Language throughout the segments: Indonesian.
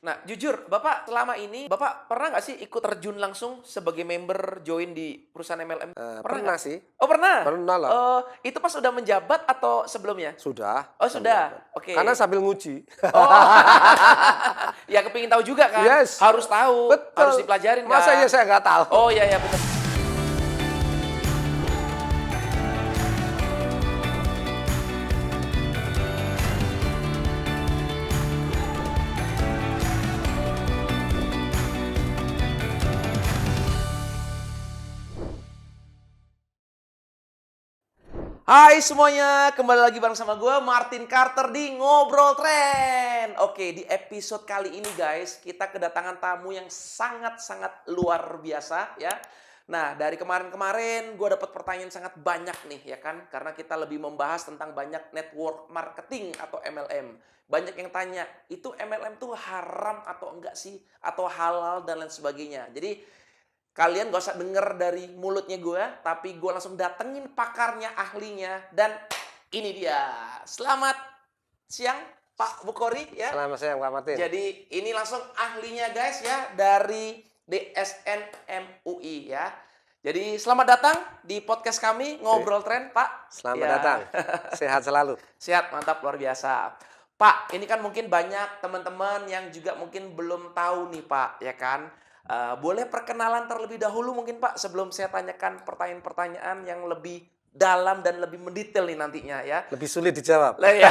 Nah, jujur, Bapak selama ini, Bapak pernah nggak sih ikut terjun langsung sebagai member join di perusahaan MLM? Pernah Pernah nggak? sih, Oh, pernah? pernah lah. Itu pas udah menjabat atau sebelumnya? Sudah, Oh, sudah sudah. menjabat. Karena Oke. sambil nguji. Oh, ya kepingin tahu juga kan? Yes, Harus tahu, harus betul. dipelajarin Masa kan? ya saya nggak tahu? Oh, iya, iya, benar. Hai semuanya, kembali lagi bareng sama gue Martin Carter di Ngobrol Tren. Oke, di episode kali ini guys, kita kedatangan tamu yang sangat-sangat luar biasa ya. Nah, dari kemarin-kemarin gue dapat pertanyaan sangat banyak nih ya kan, karena kita lebih membahas tentang banyak network marketing atau MLM. Banyak yang tanya, itu MLM tuh haram atau enggak sih? Atau halal dan lain sebagainya. Jadi kalian gak usah denger dari mulutnya gue, tapi gue langsung datengin pakarnya, ahlinya, dan ini dia. Selamat siang Pak Bukhori ya. Selamat siang Pak Martin. Jadi ini langsung ahlinya guys ya dari DSN MUI ya. Jadi selamat datang di podcast kami Ngobrol Tren Pak. Selamat Ya. datang, sehat selalu. Sehat, mantap, luar biasa. Pak, ini kan mungkin banyak teman-teman yang juga mungkin belum tahu nih Pak, ya kan? Boleh perkenalan terlebih dahulu mungkin Pak, sebelum saya tanyakan pertanyaan-pertanyaan yang lebih dalam dan lebih mendetail nih nantinya ya. Lebih sulit dijawab. Lah ya.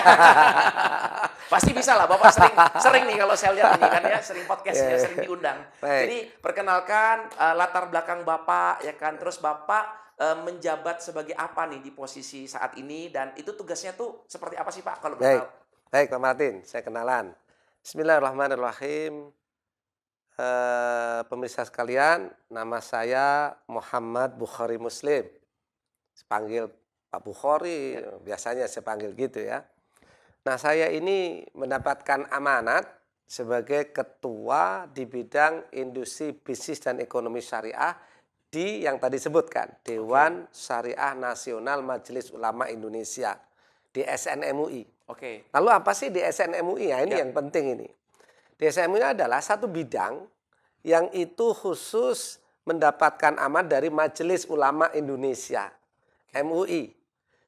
Pasti bisa lah, Bapak sering nih kalau saya lihat ini kan ya, sering podcast ya, sering diundang. Baik. Jadi perkenalkan latar belakang Bapak ya kan, terus Bapak menjabat sebagai apa nih di posisi saat ini dan itu tugasnya tuh seperti apa sih Pak kalau boleh Baik, tahu? baik Pak Martin, saya kenalan. Bismillahirrahmanirrahim. Pemirsa sekalian, nama saya Muhammad Bukhori Muslim. Panggil Pak Bukhori, biasanya saya panggil gitu ya. Nah, saya ini mendapatkan amanat sebagai ketua di bidang industri bisnis dan ekonomi syariah di yang tadi sebutkan, Dewan Syariah Nasional Majelis Ulama Indonesia, DSN MUI. Oke. Lalu apa sih DSN MUI? Ya, ini Ya. yang penting ini. DSN MUI adalah satu bidang yang itu khusus mendapatkan amanat dari Majelis Ulama Indonesia, MUI.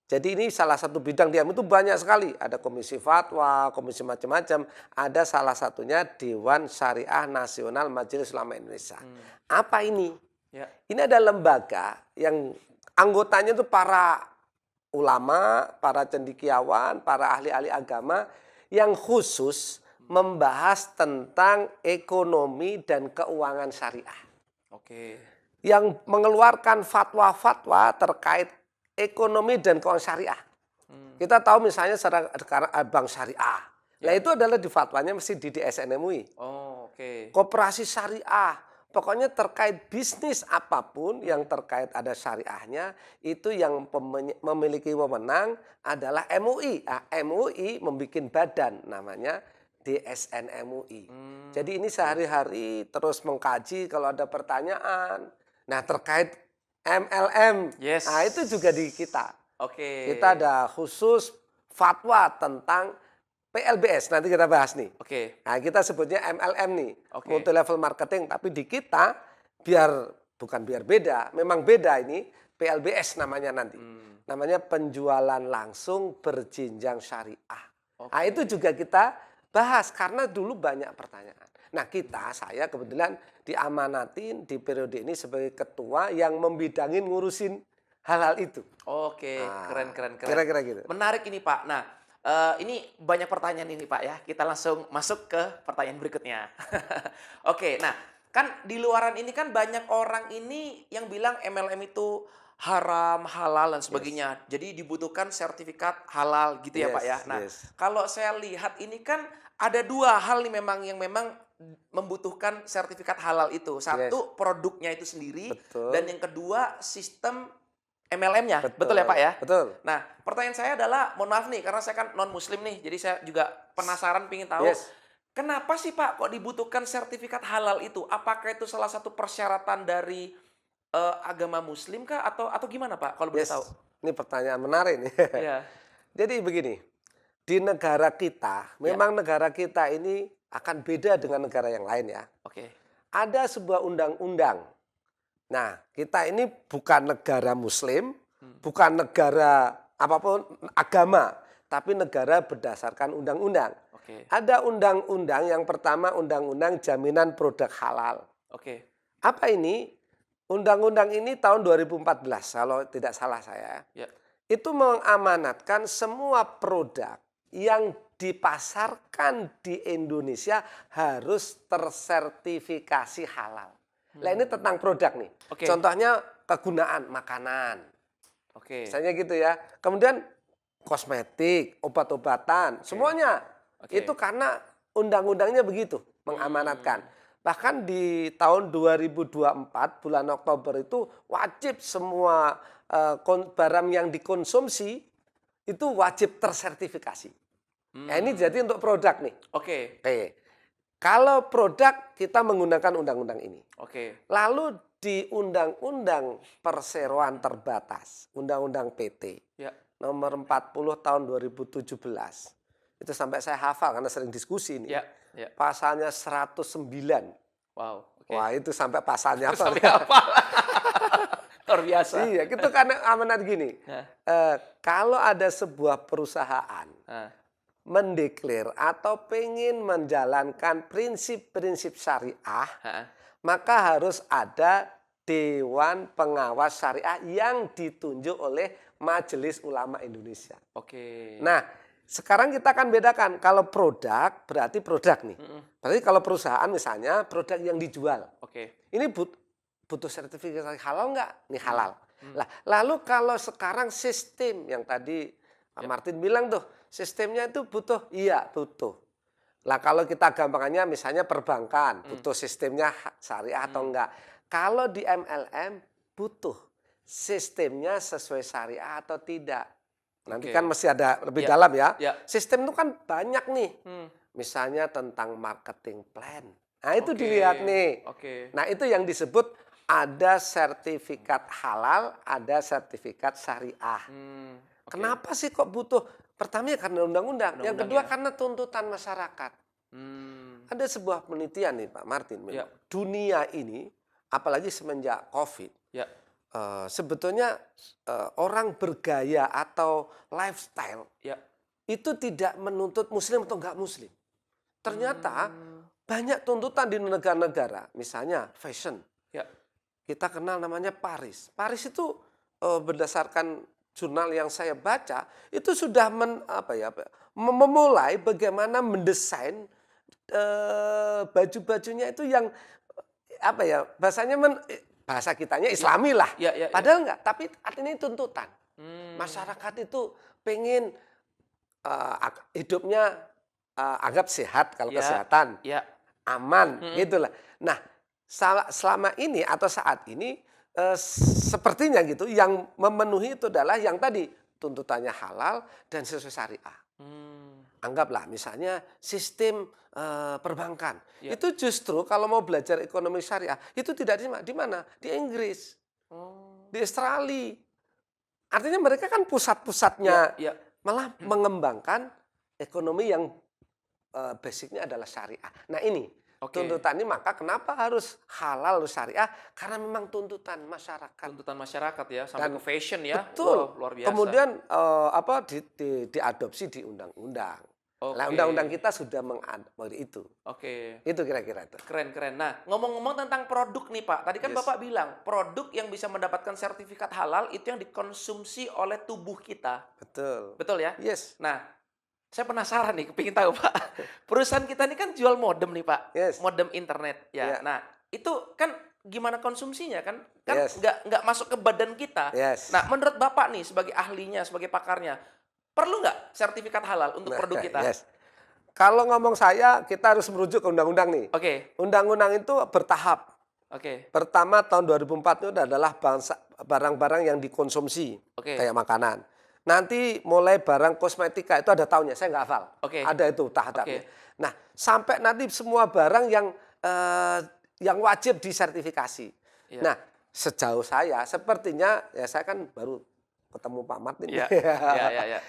Jadi ini salah satu bidang di MUI itu banyak sekali. Ada komisi fatwa, komisi macam-macam. Ada salah satunya Dewan Syariah Nasional Majelis Ulama Indonesia. Apa ini? Ya. Ini adalah lembaga yang anggotanya itu para ulama, para cendekiawan, para ahli-ahli agama yang khusus membahas tentang ekonomi dan keuangan syariah. Oke. Yang mengeluarkan fatwa-fatwa terkait ekonomi dan keuangan syariah. Kita tahu misalnya sekarang bank syariah. Nah itu adalah di fatwanya mesti di DSN MUI. Oh, oke. Koperasi syariah. Pokoknya terkait bisnis apapun yang terkait ada syariahnya, itu yang memiliki wewenang adalah MUI. Nah, MUI membuat badan namanya DSN MUI. Jadi ini sehari-hari terus mengkaji kalau ada pertanyaan. Nah terkait MLM, Yes. nah itu juga di kita. Oke. Kita ada khusus fatwa tentang PLBS, nanti kita bahas nih. Oke. Nah kita sebutnya MLM nih, Oke. multi level marketing. Tapi di kita bukan biar beda, memang beda ini PLBS namanya nanti. Namanya penjualan langsung berjenjang syariah. Nah itu juga kita bahas karena dulu banyak pertanyaan. Nah saya kebetulan diamanatin di periode ini sebagai ketua yang membidangin ngurusin hal-hal itu. Oke, keren. Kira-kira gitu. Menarik ini Pak. Nah, ini banyak pertanyaan ini Pak ya. Kita langsung masuk ke pertanyaan berikutnya. Oke, nah kan di luaran ini kan banyak orang ini yang bilang MLM itu haram, halal dan sebagainya. Jadi dibutuhkan sertifikat halal gitu ya Pak ya. Nah, kalau saya lihat ini kan ada dua hal nih yang memang membutuhkan sertifikat halal itu. Satu, produknya itu sendiri. Betul. Dan yang kedua, sistem MLM-nya. Betul ya Pak ya? Betul. Nah, pertanyaan saya adalah, mohon maaf nih, karena saya kan non-muslim nih. Jadi saya juga penasaran, pengen tahu. Kenapa sih Pak kok dibutuhkan sertifikat halal itu? Apakah itu salah satu persyaratan dari agama muslim kah? Atau gimana Pak kalau boleh tahu? Ini pertanyaan menarik nih. Iya. Jadi begini, di negara kita, memang negara kita ini akan beda dengan negara yang lain ya. Oke. Ada sebuah undang-undang. Nah, kita ini bukan negara muslim, bukan negara apapun agama, tapi negara berdasarkan undang-undang. Oke. Ada undang-undang yang pertama, Undang-Undang Jaminan Produk Halal. Oke. Apa ini? Undang-undang ini tahun 2014 kalau tidak salah saya. Ya. Itu mengamanatkan semua produk yang dipasarkan di Indonesia harus tersertifikasi halal. Nah ini tentang produk nih. Oke. Contohnya kegunaan makanan. Oke. Misalnya gitu ya. Kemudian kosmetik, obat-obatan, semuanya. Oke. Itu karena undang-undangnya begitu mengamanatkan. Bahkan di tahun 2024 bulan Oktober itu wajib semua barang yang dikonsumsi itu wajib tersertifikasi. Nah, ini jadi untuk produk nih. Oke. Oke. Kalau produk kita menggunakan undang-undang ini. Oke. Lalu di Undang-Undang Perseroan Terbatas, Undang-Undang PT Ya. nomor 40 tahun 2017. Itu sampai saya hafal karena sering diskusi ini. Ya. Ya. Pasalnya 109. Wow. Oke. Wah, itu sampai pasalnya apa? Sampai apa? Luar biasa. Iya, itu karena amanat gini. Nah. Kalau ada sebuah perusahaan Nah. mendeklar atau pengen menjalankan prinsip-prinsip syariah, Hah? maka harus ada Dewan Pengawas Syariah yang ditunjuk oleh Majelis Ulama Indonesia. Oke. Nah, sekarang kita akan bedakan. Kalau produk berarti produk nih. Berarti kalau perusahaan misalnya produk yang dijual. Oke. Ini butuh sertifikasi halal nggak? Nih halal. Lah, lalu kalau sekarang sistem yang tadi Pak Martin bilang tuh, sistemnya itu butuh? Iya, butuh. Lah kalau kita gampangannya misalnya perbankan, butuh sistemnya syariah atau enggak. Kalau di MLM butuh sistemnya sesuai syariah atau tidak. Nanti Oke. kan mesti ada lebih Ya, dalam ya. ya. Sistem itu kan banyak nih. Misalnya tentang marketing plan. Nah itu dilihat nih. Oke. Nah itu yang disebut ada sertifikat halal, ada sertifikat syariah. Oke. Kenapa sih kok butuh? Pertama ya karena undang-undang. Yang Undang-undang kedua ya. karena tuntutan masyarakat. Ada sebuah penelitian nih Pak Martin. Ya. Dunia ini, apalagi semenjak COVID, Ya. sebetulnya orang bergaya atau lifestyle Ya. itu tidak menuntut muslim atau enggak muslim. Ternyata banyak tuntutan di negara-negara. Misalnya fashion. Ya. Kita kenal namanya Paris. Paris itu berdasarkan jurnal yang saya baca itu sudah memulai bagaimana mendesain baju-bajunya itu yang bahasanya bahasa kitanya Islami lah. Ya, ya, ya. Padahal enggak, tapi artinya itu tuntutan. Masyarakat itu pengen hidupnya anggap sehat kalau Ya. kesehatan, Ya. aman, gitulah. Nah, selama ini atau saat ini sepertinya gitu yang memenuhi itu adalah yang tadi tuntutannya halal dan sesuai syariah. Anggaplah misalnya sistem perbankan. Ya. Itu justru kalau mau belajar ekonomi syariah itu tidak di mana? Di Inggris, di Australia. Artinya mereka kan pusat-pusatnya Ya. malah mengembangkan ekonomi yang basicnya adalah syariah. Nah ini Oke. tuntutan ini maka kenapa harus halal syariah? Karena memang tuntutan masyarakat. Tuntutan masyarakat ya, sampai Dan ke fashion ya. Betul. Wow, luar biasa. Kemudian diadopsi di undang-undang. Nah, Oke. undang-undang kita sudah mengadopsi itu. Oke. Itu kira-kira itu. Keren-keren. Nah, ngomong-ngomong tentang produk nih Pak. Tadi kan Yes. Bapak bilang, produk yang bisa mendapatkan sertifikat halal itu yang dikonsumsi oleh tubuh kita. Betul. Betul ya? Yes. Nah, saya penasaran nih, kepingin tahu Pak. Perusahaan kita ini kan jual modem nih Pak. Yes. Modem internet. Ya. Iya. Nah, itu kan gimana konsumsinya kan? Kan Yes. nggak masuk ke badan kita. Yes. Nah, menurut Bapak nih sebagai ahlinya, sebagai pakarnya, perlu nggak sertifikat halal untuk produk kita? Yes. Kalau ngomong saya, kita harus merujuk ke undang-undang nih. Oke. Undang-undang itu bertahap. Oke. Pertama tahun 2004 itu adalah barang-barang yang dikonsumsi. Oke. Kayak makanan. Nanti mulai barang kosmetika itu ada tahunnya, saya nggak hafal. Oke. Ada itu tahapnya. Oke. Nah, sampai nanti semua barang yang wajib disertifikasi. Iya. Nah, sejauh saya, sepertinya ya saya kan baru ketemu Pak Martin. Iya. Iya.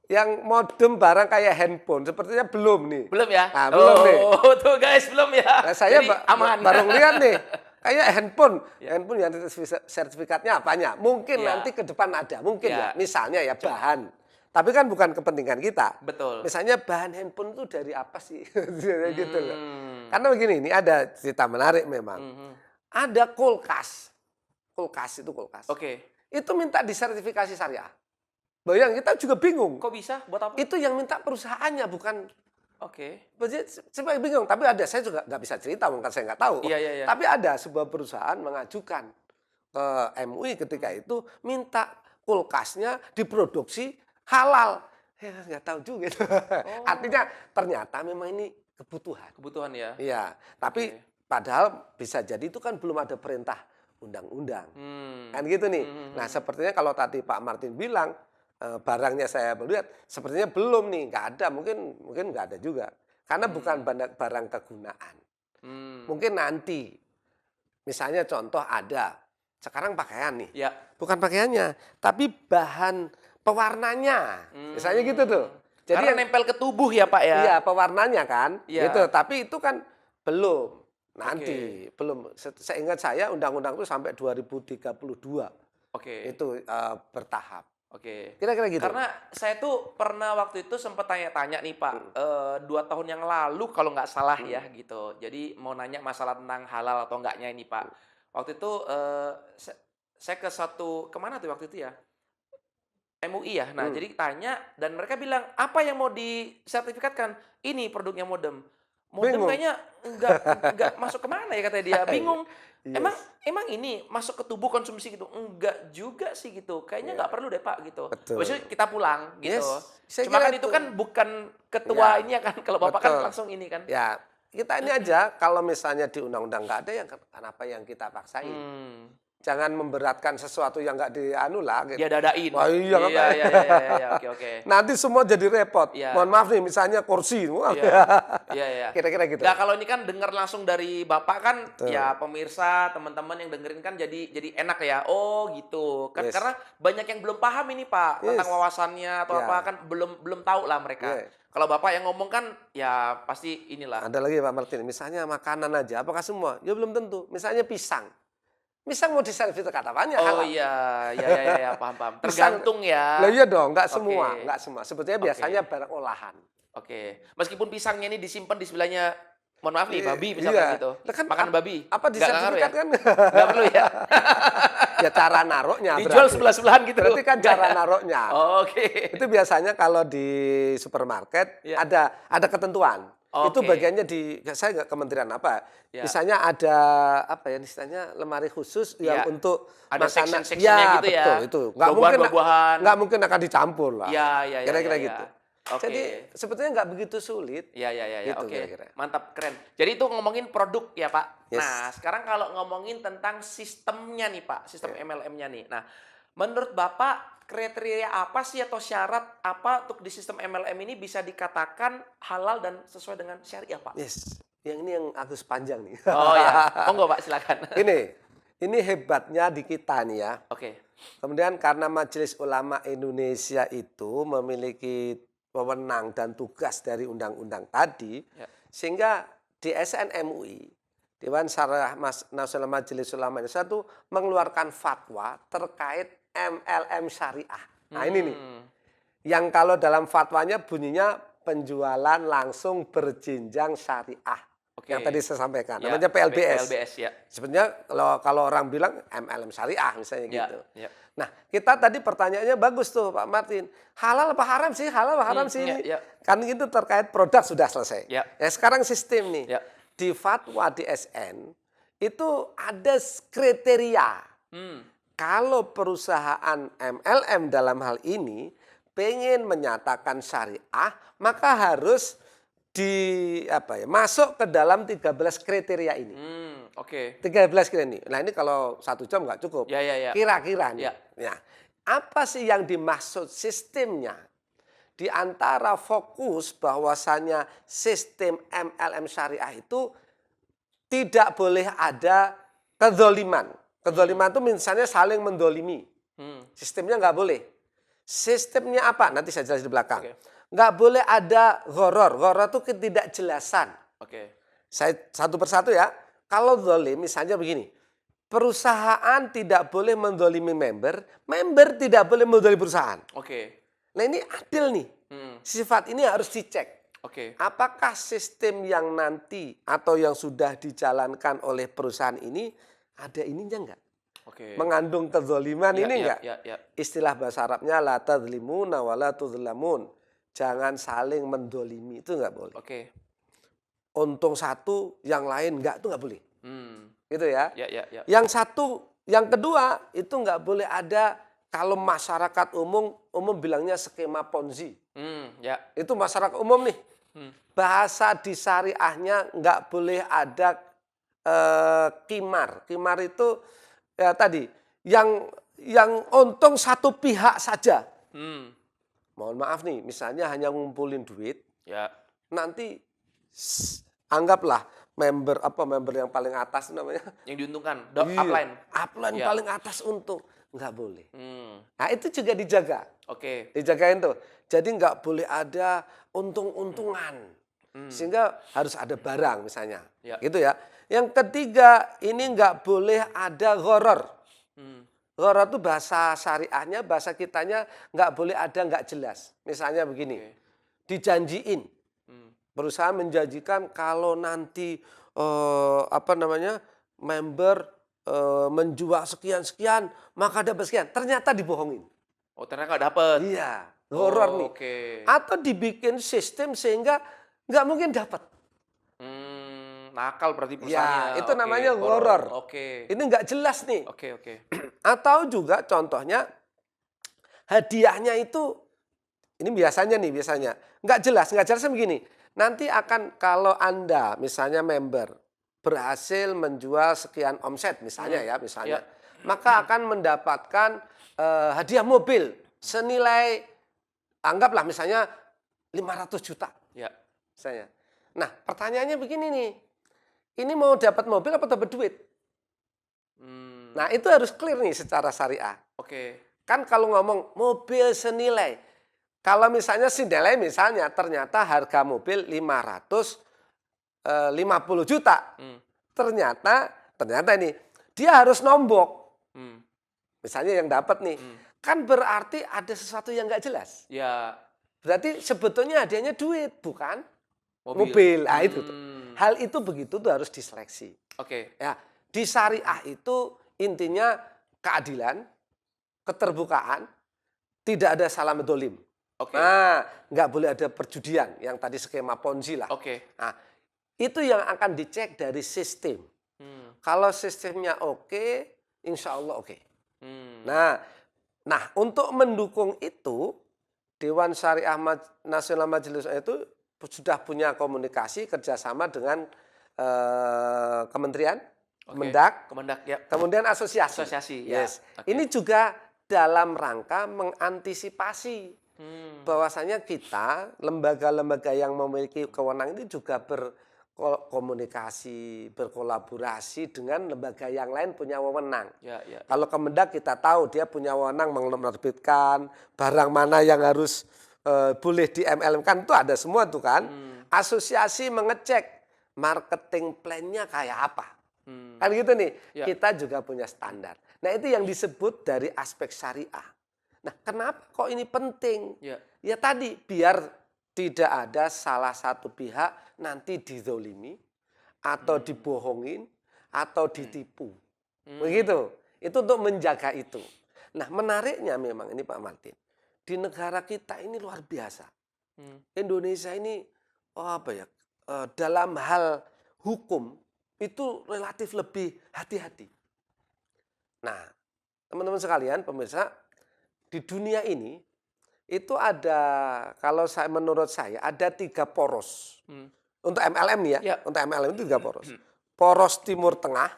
yang modem barang kayak handphone sepertinya belum nih. Belum ya? Nah, belum nih. Oh, tuh guys, belum ya. Nah, saya Jadi aman. baru lihat nih, kayak handphone, Ya. handphone yang sertifikatnya apanya? Mungkin Ya. nanti ke depan ada, mungkin Ya. ya. Misalnya ya bahan, tapi kan bukan kepentingan kita. Betul. Misalnya bahan handphone itu dari apa sih? Gitu loh. Hmm. Karena begini, ini ada cerita menarik memang. Mhm. Ada kulkas, kulkas itu kulkas. Oke. Itu minta disertifikasi syariah. Bayang, kita juga bingung. Kok bisa? Buat apa? Itu yang minta perusahaannya, bukan. Oke. Saya bingung, tapi ada, saya juga nggak bisa cerita, mungkin saya nggak tahu. Iya, iya, iya. Tapi ada sebuah perusahaan mengajukan ke MUI ketika itu minta kulkasnya diproduksi halal. Ya nggak tahu juga. Artinya ternyata memang ini kebutuhan. Kebutuhan ya. Iya, tapi Oke. padahal bisa jadi itu kan belum ada perintah undang-undang. Hmm. Kan gitu nih. Nah, sepertinya kalau tadi Pak Martin bilang barangnya saya melihat sepertinya belum nih, nggak ada, mungkin nggak ada juga. Karena bukan barang kegunaan. Hmm. Mungkin nanti misalnya contoh ada sekarang pakaian nih. Ya. Bukan pakaiannya, tapi bahan pewarnanya. Misalnya gitu tuh. Jadi Karena yang nempel ke tubuh ya Pak ya. iya, pewarnanya kan. Iya. Gitu. Tapi itu kan belum. Nanti belum. Seingat saya undang-undang itu sampai 2032 Oke. itu bertahap. Oke. Kira-kira gitu. Karena saya tuh pernah waktu itu sempat tanya-tanya nih Pak, 2 tahun yang lalu kalau nggak salah ya gitu. Jadi mau nanya masalah tentang halal atau enggaknya ini Pak. Waktu itu saya ke kemana tuh waktu itu ya? MUI ya. Nah, jadi tanya dan mereka bilang, "Apa yang mau disertifikatkan?" "Ini produknya modem." Modem Bingung. kayaknya enggak masuk kemana ya katanya dia. Bingung. Yes. Emang ini masuk ke tubuh konsumsi gitu? Enggak juga sih gitu. Kayaknya nggak perlu deh Pak gitu. Betul. Habis itu kita pulang gitu. Yes, saya Cuma kira kan itu itu. kan bukan ketua Ya, ini ya kan. Kalau Bapak kan betul. langsung ini kan. Ya, kita ini aja kalau misalnya di undang-undang nggak ada yang kenapa yang kita paksain. Hmm. Jangan memberatkan sesuatu yang nggak dianu lah. Gitu. Dia dadain. Wah, iya, Iya, makanya. iya, oke. Nanti semua jadi repot. Iya. Mohon maaf nih, misalnya kursi. Wah, Iya. Iya. Kira-kira gitu. Nah, kalau ini kan dengar langsung dari Bapak kan Betul. ya pemirsa, teman-teman yang dengerin kan jadi enak ya. Oh, gitu. Kan Yes. karena banyak yang belum paham ini, Pak, tentang Yes. wawasannya atau Ya. apa kan belum tahu lah mereka. Yeah. Kalau Bapak yang ngomong kan ya pasti inilah. Ada lagi Pak Martin, misalnya makanan aja, apakah semua? Ya belum tentu. Misalnya pisang. Pisang mau disertifikat apanya? Oh halal. iya, paham. Pisang- Tergantung ya. Lah iya dong, nggak Oke. semua, nggak semua. Sebetulnya Oke. biasanya barang olahan. Oke. Meskipun pisangnya ini disimpan di sebelahnya, mohon maaf nih, Iya, babi misalkan iya. gitu. Lah kan Makan babi. Apa Nggak ngaruh disertifikat ya? kan? Nggak perlu ya? Ya cara naruhnya Dijual berarti. sebelah-sebelahan gitu. Berarti kan cara naruhnya. Oke. Itu biasanya kalau di supermarket Iya. ada ketentuan. Itu Oke. bagiannya saya nggak kementerian apa. Ya. Misalnya ada apa ya istilahnya lemari khusus yang Ya. untuk Ada makanan. section-sectionnya gitu ya. Betul itu. Buah-buahan. Nggak mungkin akan dicampur lah. Iya. Kira-kira Ya. gitu. Oke. Jadi sebetulnya nggak begitu sulit. Iya. Gitu Oke. kira-kira. Mantap, keren. Jadi itu ngomongin produk ya, Pak. Yes. Nah, sekarang kalau ngomongin tentang sistemnya nih, Pak. Sistem MLM-nya nih. Nah, menurut Bapak kriteria apa sih atau syarat apa untuk di sistem MLM ini bisa dikatakan halal dan sesuai dengan syariah, Pak? Yes. Yang ini yang agus panjang nih. Oh ya, monggo Pak, silakan. Ini hebatnya di kita nih ya. Oke. Kemudian karena Majelis Ulama Indonesia itu memiliki wewenang dan tugas dari undang-undang tadi, Ya. sehingga di SNMUI, Dewan Syarah Nasional Majelis Ulama Indonesia itu mengeluarkan fatwa terkait MLM syariah. Nah ini nih, yang kalau dalam fatwanya bunyinya penjualan langsung berjenjang syariah. Oke. Yang tadi saya sampaikan, Ya, namanya PLBS. PLBS ya. Sebenarnya kalau orang bilang MLM syariah misalnya Ya, gitu. ya. Nah, kita tadi pertanyaannya bagus tuh Pak Martin. Halal apa haram sih? Halal apa haram sih ini? ya. Kan itu terkait produk sudah selesai. Ya. Sekarang sistem nih. Ya. Di fatwa di SN itu ada kriteria. Kalau perusahaan MLM dalam hal ini pengen menyatakan syariah, maka harus masuk ke dalam 13 kriteria ini. Oke. 13 kriteria ini. Nah ini kalau 1 jam nggak cukup. Ya. Kira-kira nih. Ya. Nah, apa sih yang dimaksud sistemnya? Di antara fokus bahwasannya sistem MLM syariah itu tidak boleh ada kedzoliman. Kedzoliman itu misalnya saling mendolimi. Sistemnya nggak boleh. Sistemnya apa? Nanti saya jelaskan di belakang. Oke. Nggak boleh ada gharar. Gharar itu ketidakjelasan. Oke. Saya satu persatu ya. Kalau zalim misalnya begini. Perusahaan tidak boleh menzalimi member, member tidak boleh menzalimi perusahaan. Oke. Nah ini adil nih. Sifat ini harus dicek. Oke. Apakah sistem yang nanti atau yang sudah dijalankan oleh perusahaan ini ada ininya enggak? Oke. Mengandung kezaliman Ya, ini ya, enggak? ya, ya. Istilah bahasa Arabnya la tadzlimuna wa la tuzlamun. Jangan saling mendolimi, itu enggak boleh. Oke. Untung satu, yang lain enggak, itu enggak boleh. Gitu ya. Ya, ya, ya. Yang satu, yang kedua itu enggak boleh ada kalau masyarakat umum bilangnya skema Ponzi. Ya. Itu masyarakat umum nih. Bahasa di syariahnya nggak boleh ada kimar. Kimar itu ya tadi yang untung satu pihak saja. Mohon maaf nih, misalnya hanya ngumpulin duit, Ya. nanti anggaplah member yang paling atas namanya. Yang diuntungkan, Iya, upline. upline Ya. paling atas untung, nggak boleh. Hmm. Nah itu juga dijaga. Oke. Dijagain tuh. Jadi nggak boleh ada untung-untungan. Sehingga harus ada barang misalnya. Ya. Gitu ya. Yang ketiga, ini nggak boleh ada gharar. Gharar itu bahasa syariahnya, bahasa kitanya nggak boleh ada nggak jelas. Misalnya begini, Oke. dijanjiin. Perusahaan menjanjikan kalau nanti member menjual sekian-sekian, maka dapat sekian. Ternyata dibohongin. Oh, ternyata nggak dapet. Iya, horor nih. Oke. Atau dibikin sistem sehingga nggak mungkin dapat. Nakal berarti Ya, perusahaannya. itu Oke, namanya horor. Oke. Ini nggak jelas nih. Oke. Atau juga contohnya hadiahnya itu, ini biasanya nggak jelas begini. Nanti akan kalau Anda misalnya member berhasil menjual sekian omset misalnya Ya. maka akan mendapatkan hadiah mobil senilai anggaplah misalnya 500 juta Ya. misalnya. Nah, pertanyaannya begini nih. Ini mau dapat mobil apa dapat duit? Nah, itu harus clear nih secara syariah. Oke. Kan kalau ngomong mobil senilai, kalau misalnya senilai misalnya ternyata harga mobil 550 juta. Ternyata ini dia harus nombok. Misalnya yang dapat nih. Kan berarti ada sesuatu yang nggak jelas. Ya. Berarti sebetulnya hadiahnya duit, bukan mobil. Nah, itu tuh. Hal itu begitu tuh harus diseleksi. Oke. Ya, di syariah itu intinya keadilan, keterbukaan, tidak ada salam dolim. Oke. Nah, nggak boleh ada perjudian yang tadi skema Ponzi lah. Oke. Nah, itu yang akan dicek dari sistem. Kalau sistemnya oke, insya Allah oke. Nah, untuk mendukung itu, Dewan Syariah Nasional Majelis itu sudah punya komunikasi kerjasama dengan Kementerian, Kemendak, ya. kemudian asosiasi. Asosiasi, ya. Yes. Oke. Ini juga dalam rangka mengantisipasi bahwasanya kita, lembaga-lembaga yang memiliki kewenangan itu juga berkomunikasi, berkolaborasi dengan lembaga yang lain punya wewenang. Ya. Kalau Kemendak kita tahu dia punya wewenang menerbitkan barang mana yang harus boleh di MLM-kan, itu ada semua tuh kan. Asosiasi mengecek marketing plan-nya kayak apa. Kan gitu nih, Ya. kita juga punya standar. Nah itu yang disebut dari aspek syariah. Nah kenapa kok ini penting? Ya. Ya tadi, biar tidak ada salah satu pihak nanti dizolimi, atau dibohongin, atau ditipu. Begitu, itu untuk menjaga itu. Nah menariknya memang ini Pak Martin. Di negara kita ini luar biasa. Indonesia ini dalam hal hukum itu relatif lebih hati-hati. Nah, teman-teman sekalian, pemirsa, di dunia ini itu ada, menurut saya ada 3 poros. Untuk MLM nih ya, untuk MLM itu 3 poros. Poros Timur Tengah,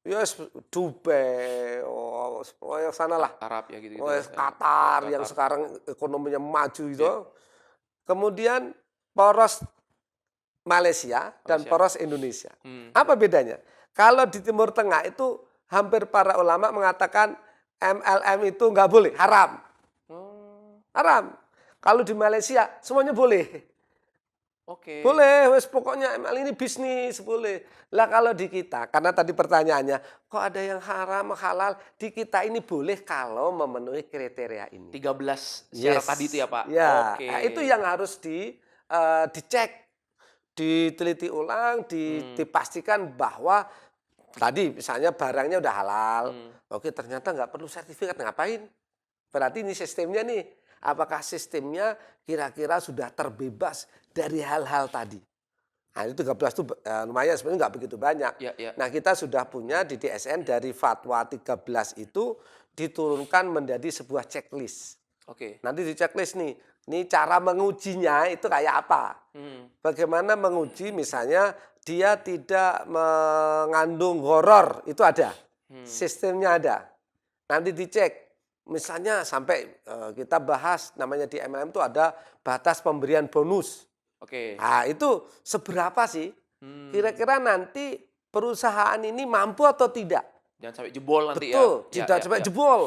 yes, Dubai, sana lah. Arab ya gitu. Qatar yang sekarang ekonominya maju itu. Kemudian poros Malaysia dan poros Indonesia. Apa bedanya? Kalau di Timur Tengah itu hampir para ulama mengatakan MLM itu nggak boleh, haram. Haram. Kalau di Malaysia semuanya boleh. Oke. Boleh, wes pokoknya ML ini bisnis, boleh. Lah kalau di kita, karena tadi pertanyaannya, kok ada yang haram, halal? Di kita ini boleh kalau memenuhi kriteria ini. 13 syarat Yes. tadi itu ya, Pak? Ya, Oke. nah, itu yang harus dicek, diteliti ulang, dipastikan bahwa tadi misalnya barangnya udah halal. Oke, ternyata nggak perlu sertifikat, ngapain? Berarti ini sistemnya nih, apakah sistemnya kira-kira sudah terbebas dari hal-hal tadi? Nah, itu 13 itu lumayan, sebenarnya nggak begitu banyak. Ya, ya. Nah, kita sudah punya di DSN dari fatwa 13 itu diturunkan menjadi sebuah checklist. Oke. Nanti di checklist nih, ini cara mengujinya itu kayak apa? Bagaimana menguji misalnya dia tidak mengandung horor, itu ada. Sistemnya ada. Nanti dicek. Misalnya sampai kita bahas namanya di MLM itu ada batas pemberian bonus. Oke. Nah, itu seberapa sih? Kira-kira nanti perusahaan ini mampu atau tidak? Jangan sampai jebol nanti ya. Betul, Ya, tidak ya, sampai ya. jebol.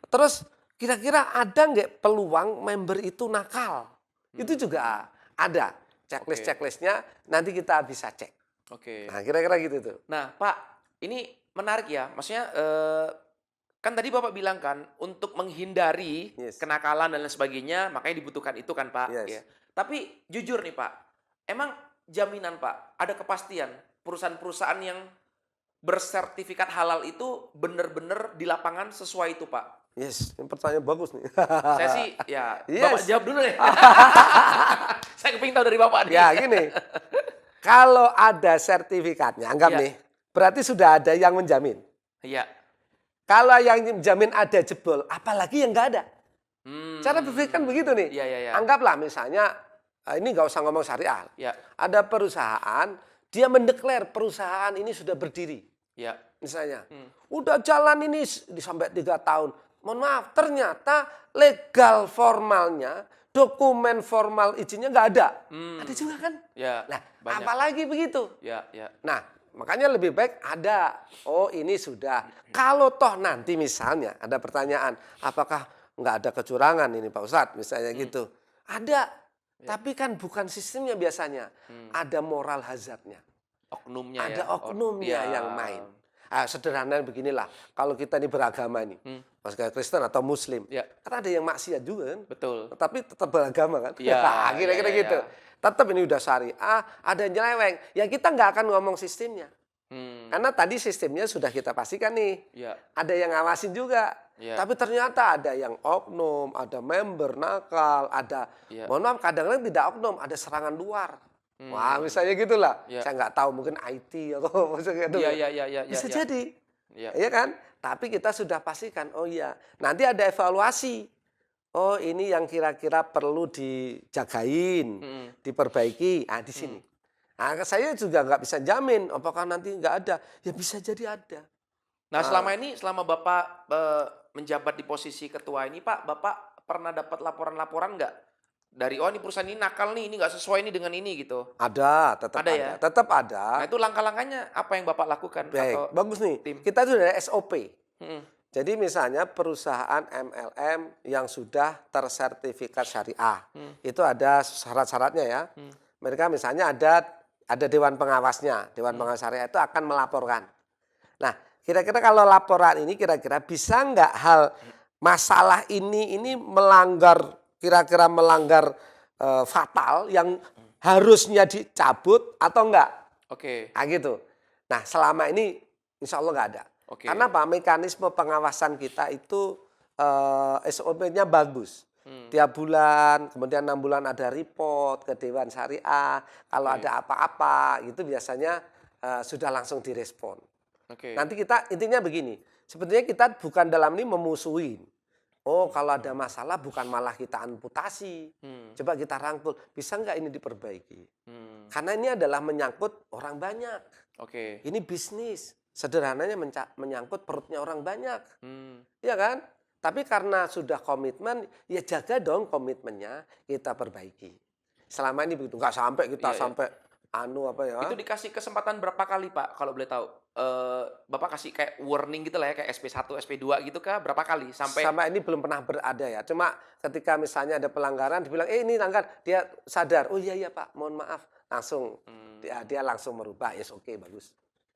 Terus kira-kira ada nggak peluang member itu nakal? Itu juga ada. Checklist-checklistnya nanti kita bisa cek. Oke. Nah, kira-kira gitu tuh. Nah, Pak, ini menarik ya. Maksudnya kan tadi Bapak bilang kan untuk menghindari Yes. kenakalan dan lain sebagainya, makanya dibutuhkan itu kan, Pak. Yes. Ya. Tapi jujur nih, Pak, emang jaminan, Pak, ada kepastian perusahaan-perusahaan yang bersertifikat halal itu benar-benar di lapangan sesuai itu, Pak? Yes, ini pertanyaan bagus nih. Saya sih, ya, Yes. Bapak jawab dulu deh. Saya kepingin tahu dari Bapak nih. Ya, gini. Kalau ada sertifikatnya, anggap Iya. nih, berarti sudah ada yang menjamin. Iya. Kalau yang menjamin ada jebol, apalagi yang nggak ada. Cara berpikir kan begitu nih. Iya, iya, iya. Anggaplah misalnya, ini nggak usah ngomong syariah. Iya. Ada perusahaan, dia mendeklar perusahaan ini sudah berdiri. Iya. Misalnya, udah jalan ini sampai 3 tahun. Mohon maaf, ternyata legal formalnya, dokumen formal izinnya nggak ada. Ada juga kan? Ya, Nah, banyak. apalagi begitu. Ya, ya. Nah, makanya lebih baik ada. Oh, ini sudah. Kalau toh nanti misalnya ada pertanyaan, apakah nggak ada kecurangan ini Pak Ustadz, misalnya gitu. Ada. Tapi kan bukan sistemnya biasanya. Ada moral hazardnya. Oknumnya Ada ya. oknumnya Ya. yang main. Sederhana beginilah, kalau kita ini beragama nih, maksudnya Kristen atau Muslim, Ya. kan ada yang maksiat juga kan, Betul. tapi tetap beragama kan, Iya, kira-kira iya, iya, gitu. iya. Tetap ini udah syariah, ada yang nyeleweng, ya kita nggak akan ngomong sistemnya, karena tadi sistemnya sudah kita pastikan nih, Ya. ada yang ngawasin juga, Ya. tapi ternyata ada yang oknum, ada member nakal, ada, Ya. mohon maaf kadang-kadang tidak oknum, ada serangan luar. Wah, misalnya gitulah. Ya. Saya nggak tahu, mungkin IT atau maksudnya gitu. Iya, iya, iya, iya, Bisa iya. jadi. Iya. Iya kan? Tapi kita sudah pastikan, oh iya. Nanti ada evaluasi. Oh, ini yang kira-kira perlu dijagain, diperbaiki. Di sini. Nah, saya juga nggak bisa jamin apakah nanti nggak ada. Ya bisa jadi ada. Nah, selama ini, selama Bapak menjabat di posisi ketua ini, Pak, Bapak pernah dapat laporan-laporan nggak? Dari, oh ini perusahaan ini nakal nih, ini nggak sesuai nih dengan ini gitu. Ada, tetap Ada ada. ya? Tetap ada. Nah, itu langkah-langkahnya apa yang Bapak lakukan? Baik, Atau bagus nih. tim? Kita itu ada SOP. Mm-mm. Jadi misalnya perusahaan MLM yang sudah tersertifikat syariah, itu ada syarat-syaratnya ya. Mereka misalnya ada dewan pengawasnya, dewan pengawas syariah itu akan melaporkan. Nah, kira-kira kalau laporan ini kira-kira bisa nggak hal masalah ini melanggar, kira-kira melanggar fatal yang harusnya dicabut atau enggak? Oke. Nah gitu. Nah selama ini insya Allah nggak ada. Oke. Karena apa? Mekanisme pengawasan kita itu SOP-nya bagus. Tiap bulan, kemudian 6 bulan ada report ke Dewan Syariah. Kalau ada apa-apa, itu biasanya sudah langsung direspon. Oke. Nanti kita intinya begini. Sebetulnya kita bukan dalam ini memusuhin. Oh kalau ada masalah bukan malah kita amputasi. Coba kita rangkul. Bisa nggak ini diperbaiki? Karena ini adalah menyangkut orang banyak. Oke. Ini bisnis. Sederhananya menyangkut perutnya orang banyak. Hmm. Iya kan? Tapi karena sudah komitmen, ya jaga dong komitmennya kita perbaiki. Selama ini begitu. Nggak sampai kita Iya, iya. sampai apa ya? Itu dikasih kesempatan berapa kali, Pak, kalau boleh tahu? Bapak kasih kayak warning gitu lah ya, kayak SP1, SP2 gitu kah? Berapa kali? Sampai Sama ini belum pernah berada ya. Cuma ketika misalnya ada pelanggaran dibilang, ini langgar, dia sadar. Oh iya iya Pak, mohon maaf. Langsung dia langsung merubah. Yes, oke, bagus.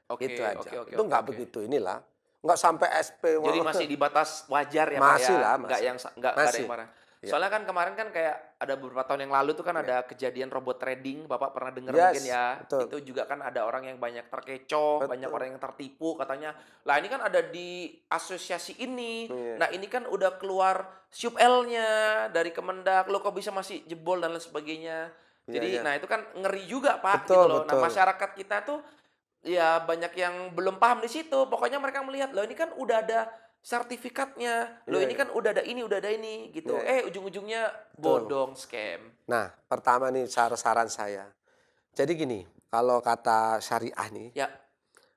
oke Itu aja. oke oke Itu oke nggak oke. begitu inilah. Nggak sampai SP. Jadi masih di batas wajar ya, Pak, ya? Masih lah, Nggak masih. yang nggak ada Masih. yang parah. Ya. Soalnya kan kemarin kan kayak ada beberapa tahun yang lalu tuh kan Ya. ada kejadian robot trading, Bapak pernah dengar mungkin Yes, ya. betul. Itu juga kan ada orang yang banyak terkecoh, banyak Betul. orang yang tertipu katanya, "Lah ini kan ada di asosiasi ini. Iya. Nah, ini kan udah keluar SUP-L-nya dari Kemendak, lo kok bisa masih jebol dan lain sebagainya." Iya, Jadi, iya. nah itu kan ngeri juga, Pak, gitu Betul, loh. Nah, betul. masyarakat kita tuh ya banyak yang belum paham di situ. Pokoknya mereka melihat, "Loh ini kan udah ada sertifikatnya. Loh Iya, ini iya. kan udah ada ini," Iya, gitu. iya. Ujung-ujungnya Betul. bodong, scam. Nah, pertama nih saran saya. Jadi gini, kalau kata syariah nih, Ya,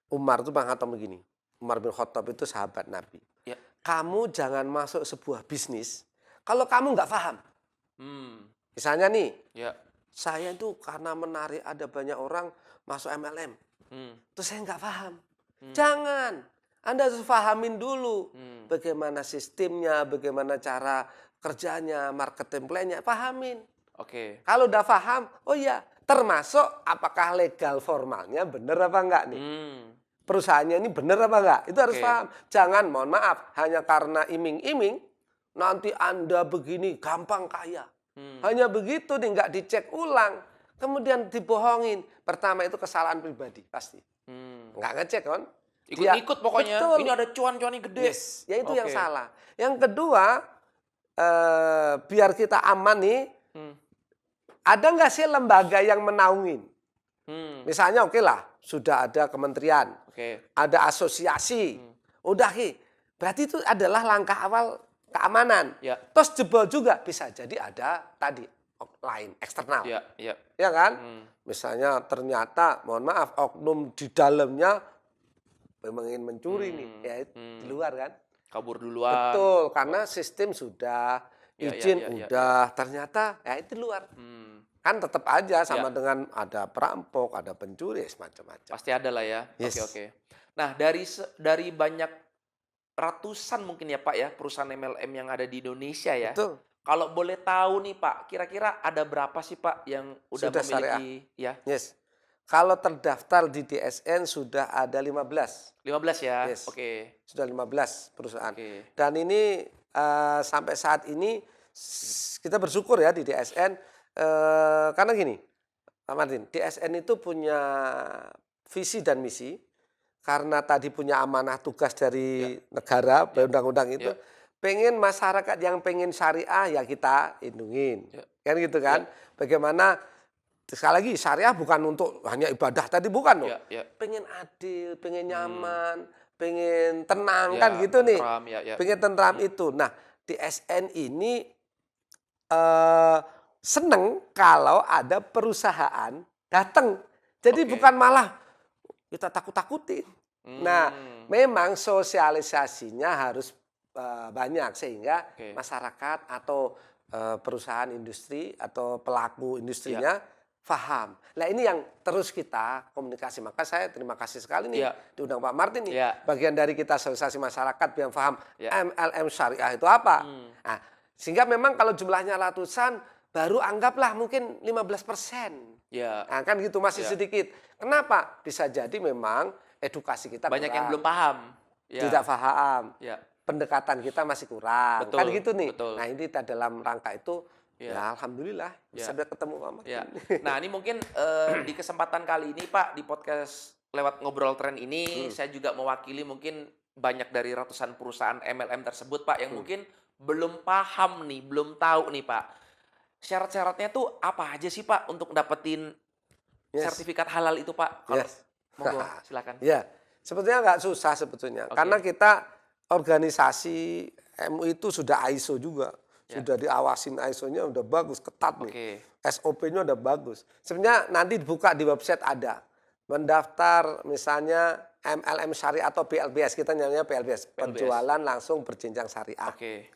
Umar itu mengatakan begini. Umar bin Khattab itu sahabat Nabi. ya. Kamu jangan masuk sebuah bisnis kalau kamu nggak paham. Hmm, Misalnya nih, ya. saya itu karena menarik ada banyak orang masuk MLM. Hmm, Terus saya nggak paham. hmm, Jangan. Anda harus pahamin dulu. hmm. Bagaimana sistemnya, bagaimana cara kerjanya, marketing plan-nya. Pahamin. Oke. Kalau udah paham, oh iya. Termasuk apakah legal formalnya bener apa enggak nih. Hmm, Perusahaannya ini bener apa enggak. Itu harus Oke. paham. Jangan, mohon maaf, hanya karena iming-iming, nanti Anda begini gampang kaya. hmm, Hanya begitu nih, nggak dicek ulang. Kemudian dibohongin. Pertama itu kesalahan pribadi, pasti. hmm. Nggak ngecek kan? Ikut-ikut pokoknya. Betul. Ini ada cuan-cuannya gede. Yes, ya itu yang Oke. salah. Yang kedua, biar kita aman nih, Hmm, ada nggak sih lembaga yang menaungin? Misalnya oke lah, sudah ada kementerian, Oke. ada asosiasi. Udah Ki, berarti itu adalah langkah awal keamanan. Ya, Terus jebol juga bisa jadi ada tadi lain eksternal. ya, ya. Ya kan? Hmm, Misalnya ternyata mohon maaf oknum di dalamnya memang ingin mencuri nih, ya di luar kan? Kabur duluan. Betul, karena sistem sudah, Ya, ya, izin ya, ya, udah, ternyata ya itu di luar. Hmm. Kan tetap aja sama Ya. dengan ada perampok, ada pencuri, semacam-macam. Pasti ada lah ya. Yes. Oke, oke. Nah, dari banyak ratusan mungkin ya Pak ya perusahaan MLM yang ada di Indonesia ya. Betul, Kalau boleh tahu nih Pak, kira-kira ada berapa sih Pak yang udah Sudah syariah. memiliki ya? yes. Kalau terdaftar di DSN sudah ada 15. 15 ya. Yes. Oke. Sudah 15 perusahaan. Oke. Dan ini sampai saat ini kita bersyukur ya di DSN karena gini, Pak Martin, DSN itu punya visi dan misi karena tadi punya amanah tugas dari negara, undang-undang itu, Ya. pengen masyarakat yang pengen syariah ya kita lindungin. Ya. Kan gitu kan? Bagaimana sekali lagi syariah bukan untuk hanya ibadah tadi bukan loh. Ya, ya. Pengen adil, pengen nyaman, pengen tenang Ya, kan gitu nih. tentram, ya, ya. Pengen tentram itu. Nah, DSN ini seneng kalau ada perusahaan datang. Jadi Oke. bukan malah kita takut-takutin. Nah, Hmm. memang sosialisasinya harus banyak sehingga Oke. masyarakat atau perusahaan industri atau pelaku industrinya paham. Nah ini yang terus kita komunikasi. Maka saya terima kasih sekali nih Ya. diundang Pak Martin nih. Ya. Bagian dari kita sosialisasi masyarakat biar paham Ya. MLM syariah itu apa. Nah, sehingga memang kalau jumlahnya ratusan baru anggaplah mungkin 15%. Ya. Nah, kan gitu masih Ya. sedikit. Kenapa? Bisa jadi memang edukasi kita Banyak yang kurang. belum paham. Ya. Tidak paham. Ya. Pendekatan kita masih kurang. Betul, Kan gitu nih. betul. Nah, ini kita dalam rangka itu Ya. ya alhamdulillah bisa Ya. ketemu Pak Martin. Ya. Nah, ini mungkin di kesempatan kali ini Pak di podcast lewat ngobrol tren ini saya juga mewakili mungkin banyak dari ratusan perusahaan MLM tersebut Pak yang mungkin belum paham nih, belum tahu nih Pak. Syarat-syaratnya tuh apa aja sih Pak untuk dapetin Yes. sertifikat halal itu Pak? Kalau Yes. monggo silakan. Ya, sebetulnya nggak susah sebetulnya. Oke. Karena kita organisasi MUI itu sudah ISO juga. Ya. Sudah diawasin ISO-nya udah bagus, ketat nih. Oke. SOP-nya udah bagus. Sebenarnya nanti dibuka di website ada. Mendaftar misalnya MLM syariah atau PLBS, kita namanya PLBS. Penjualan langsung berjenjang syariah. Oke.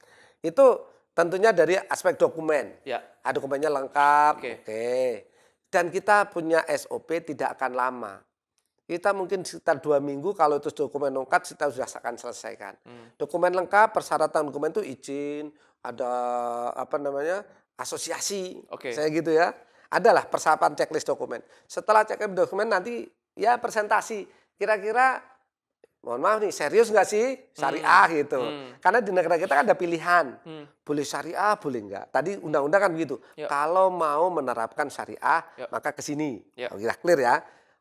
Itu tentunya dari aspek dokumen. Ya. Dokumennya lengkap, Oke. oke. Dan kita punya SOP tidak akan lama. Kita mungkin sekitar 2 minggu kalau itu dokumen lengkap kita sudah akan selesaikan. Dokumen lengkap, persyaratan dokumen itu izin, ada asosiasi, Oke. saya gitu ya. Adalah persiapan checklist dokumen. Setelah checklist dokumen nanti ya presentasi. Kira-kira mohon maaf nih, serius nggak sih syariah gitu. Karena di negara kita kan ada pilihan. Boleh syariah, boleh nggak. Tadi undang-undang kan begitu. Ya. Kalau mau menerapkan syariah, Ya. maka ke sini. Ya. Kira clear ya.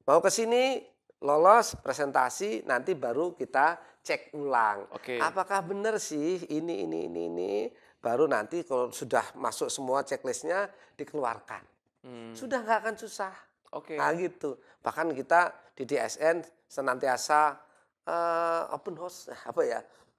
Mau ke sini, lolos presentasi, nanti baru kita cek ulang. Oke. Apakah benar sih ini. Baru nanti kalau sudah masuk semua checklistnya dikeluarkan. Sudah nggak akan susah. Oke. Nah gitu. Bahkan kita di DSN senantiasa open house,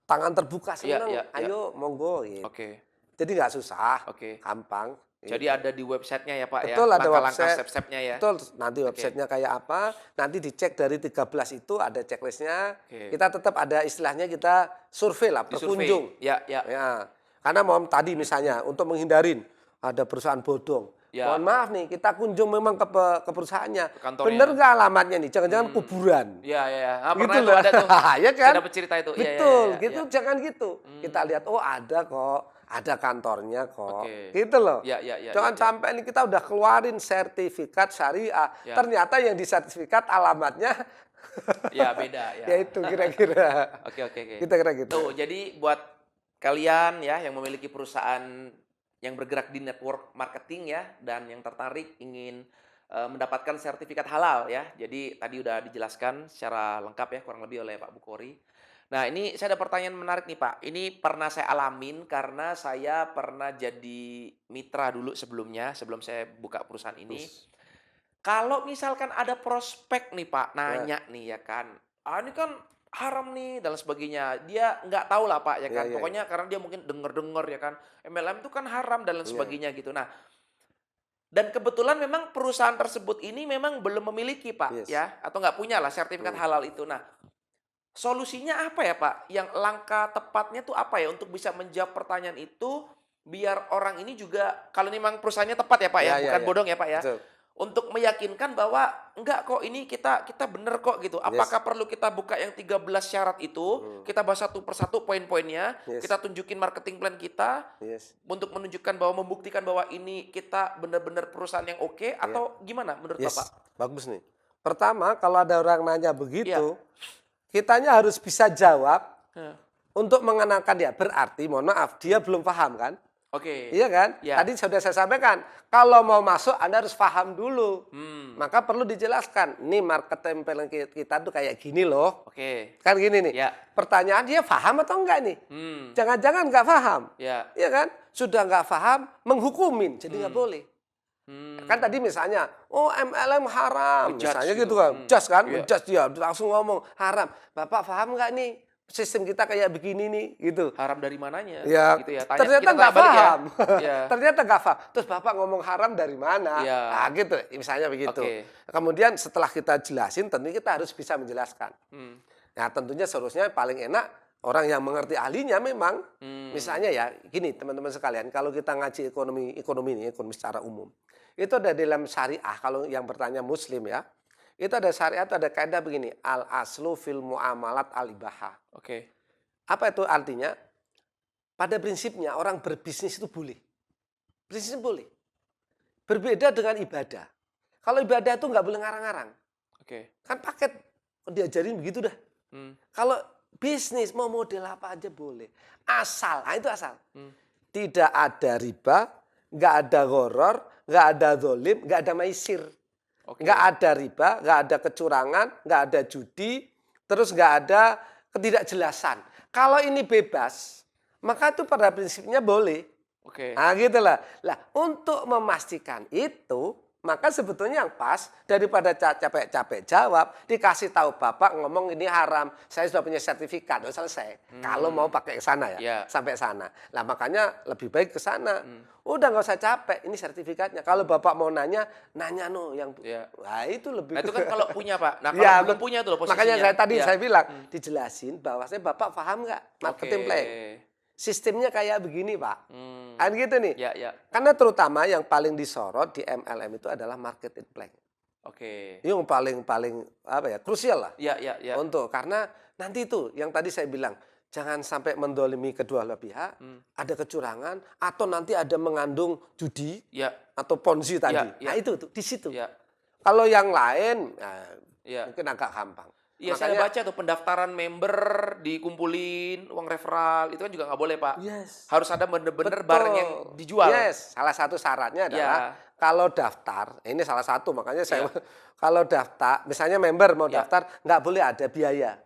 tangan terbuka, senang, Iya. ayo monggo gitu. Oke. Jadi nggak susah, Oke. gampang. Jadi ada di websitenya ya Pak Betul, ya? ada Langkah-langkah website. step-stepnya ya? Betul, nanti websitenya kayak apa, nanti dicek dari 13 itu ada checklistnya. Oke. Kita tetap ada istilahnya kita survei lah, Disurvei. berkunjung. Ya. Ya, karena mau tadi misalnya untuk menghindarin ada perusahaan bodong. Ya. Mohon maaf nih, kita kunjung memang ke perusahaannya. kantornya. Bener nggak alamatnya nih? Jangan-jangan kuburan. Iya. Ah, Gitu pernah tuh loh. ada tuh. Ya kan? Saya dapat cerita itu. Iya, Betul, iya. gitu. Jangan gitu. Kita lihat, oh ada kok, ada kantornya kok. Oke. Gitu loh. Ya. Jangan sampai ini kita udah keluarin sertifikat syariah. Ya. Ternyata yang di sertifikat alamatnya Ya beda ya. ya itu kira-kira. Oke. Kita kira gitu. Tuh, jadi buat kalian ya yang memiliki perusahaan yang bergerak di network marketing ya dan yang tertarik ingin mendapatkan sertifikat halal ya. Jadi tadi udah dijelaskan secara lengkap ya kurang lebih oleh Pak Bukhori. Nah, ini saya ada pertanyaan menarik nih Pak. Ini pernah saya alamin karena saya pernah jadi mitra dulu sebelumnya sebelum saya buka perusahaan ini. Kalau misalkan ada prospek nih Pak, nanya nih ya kan, ini kan haram nih dan sebagainya. Dia nggak tahu lah Pak ya kan. Iya. Pokoknya karena dia mungkin denger-denger ya kan, MLM itu kan haram dan lain Iya. sebagainya gitu. Nah, dan kebetulan memang perusahaan tersebut ini memang belum memiliki Pak Yes. ya, atau nggak punya lah sertifikat halal itu. Nah, solusinya apa ya Pak? Yang langkah tepatnya tuh apa ya untuk bisa menjawab pertanyaan itu biar orang ini juga kalau memang perusahaannya tepat ya Pak ya, Ya, bukan ya. bodong ya Pak ya. Betul. Untuk meyakinkan bahwa enggak kok ini kita bener kok gitu. Apakah perlu kita buka yang 13 syarat itu, kita bahas satu persatu poin-poinnya, Yes. kita tunjukin marketing plan kita Yes. untuk menunjukkan bahwa membuktikan bahwa ini kita benar-benar perusahaan yang oke atau gimana menurut Yes. Bapak? Bagus nih. Pertama, kalau ada orang nanya begitu, Iya. kitanya harus bisa jawab Heh. untuk mengenalkan dia. Berarti, mohon maaf, dia belum paham kan? Oke. Iya kan? Ya. Tadi sudah saya sampaikan, kalau mau masuk Anda harus paham dulu. Maka perlu dijelaskan, nih marketing plan kita tuh kayak gini loh. Oke. Kan gini nih. Ya. Pertanyaan dia paham atau enggak nih? Hmm. Jangan-jangan enggak paham. Ya. Iya kan? Sudah enggak paham, menghukumin. Jadi enggak boleh. Hmm. Kan tadi misalnya, oh MLM haram. Ngejudge Misalnya gitu. gitu kan. Just kan? Iya. Ngejudge dia. Langsung ngomong, haram. Bapak paham enggak nih? Sistem kita kayak begini nih. Gitu. Haram dari mananya? Ya, Gitu ya. Tanya, ternyata kita nggak tanya balik ya. paham. Ya. Ternyata nggak paham. Terus Bapak ngomong haram dari mana? Iya. Nah, gitu. Misalnya begitu. Oke. Kemudian setelah kita jelasin, tentunya kita harus bisa menjelaskan. Hmm. Nah, tentunya seharusnya paling enak orang yang mengerti ahlinya memang. Misalnya ya, gini teman-teman sekalian, kalau kita ngaji ekonomi secara umum, itu ada dalam syariah. Kalau yang bertanya Muslim ya, itu ada syariah, itu ada kaidah begini, al aslu fil muamalat al ibahah. Oke. Apa itu artinya? Pada prinsipnya orang berbisnis itu boleh. Bisnis boleh. Berbeda dengan ibadah. Kalau ibadah itu nggak boleh ngarang-ngarang. Oke. Kan paket diajarin begitu dah. Kalau bisnis mau model apa aja boleh. Asal, itu asal. Tidak ada riba, nggak ada gharar, nggak ada zolim, nggak ada maisir. Oke. Nggak ada riba, nggak ada kecurangan, nggak ada judi, terus nggak ada ketidakjelasan. Kalau ini bebas, maka itu pada prinsipnya boleh. Oke. Nah gitulah. Lah untuk memastikan itu, maka sebetulnya yang pas daripada capek-capek jawab, dikasih tahu Bapak ngomong ini haram, saya sudah punya sertifikat, udah selesai. Kalau mau pakai ke sana ya, Ya. sampai sana. Lah makanya lebih baik ke sana. Udah nggak usah capek, ini sertifikatnya. Kalau Bapak mau nanya no yang Ya. wah itu lebih. Nah, itu kan kalau punya, Pak. Nah, kalau Ya, belum punya tuh loh posisinya. makanya saya tadi Ya. saya bilang, dijelasin bahwasanya Bapak paham nggak marketing Oke. plan. sistemnya kayak begini, Pak. Hmm. Kan gitu nih. Ya, ya. Karena terutama yang paling disorot di MLM itu adalah market plan. Oke. Yang paling apa ya, krusial lah Ya, ya, ya. karena nanti itu yang tadi saya bilang, jangan sampai mendolimi kedua belah pihak, ada kecurangan atau nanti ada mengandung judi Ya, atau ponzi tadi. ya. Nah itu tuh di situ. ya, Kalau yang lain ya. mungkin agak gampang. Iya, saya baca tuh pendaftaran member dikumpulin, uang referral, itu kan juga nggak boleh, Pak. Yes. Harus ada bener-bener Betul. barang yang dijual. Yes, salah satu syaratnya adalah Ya. kalau daftar, ini salah satu makanya saya Ya. kalau daftar, misalnya member mau Ya. daftar, nggak boleh ada biaya.